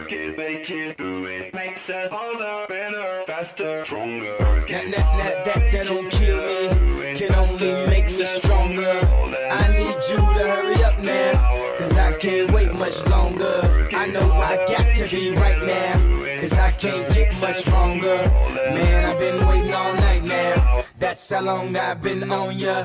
Work it, make it, do it. Makes us harder, better, faster, stronger. That don't kill me, can only make me stronger. I need you to hurry up now, cause I can't wait much longer. I know I got to be right now, cause I can't get much stronger. Man, I've been waiting all night now, that's how long I've been on ya.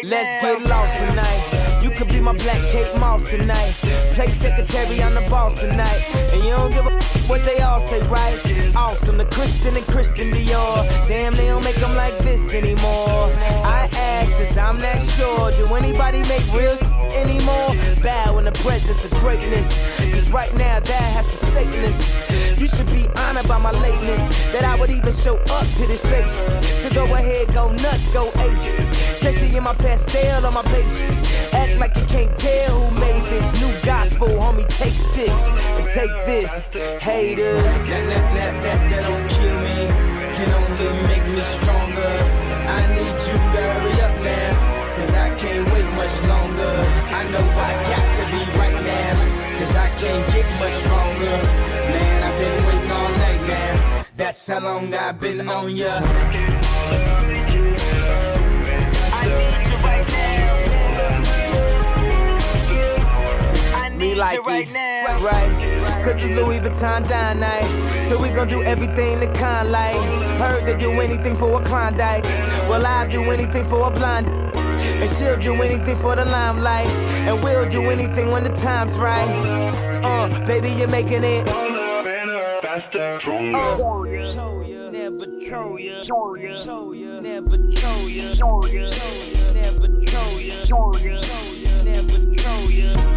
Let's get lost tonight. You could be my black Kate Moss tonight. Play secretary, I'm the boss tonight. And you don't give a what they all say, right? Awesome, the Christian and Christian Dior. Damn, they don't make them like this anymore. I ask, cause I'm not sure. Do anybody make real anymore? Bow in the presence of greatness, cause right now that has forsaken us. You should be honored by my lateness, that I would even show up to this place. So go ahead, go nuts, go ape. Especially in my pastel on my page. Act like you can't tell who made this new gospel, homie. Take 6 and take this, haters. That don't kill me, can only make me stronger. I need you to hurry up now, cause I can't wait much longer. I know I got to be right now, cause I can't get much stronger. Man, I've been waiting all night now, that's how long I've been on ya. Me like it, right? Cause it's Louis Vuitton dine night, so we gon' do everything the kind like. Heard they do anything for a Klondike, well I'll do anything for a blonde. And she'll do anything for the limelight, and we'll do anything when the time's right. Baby, you're making it better, faster, stronger. Never troll ya, never troll ya, never troll ya, never troll ya.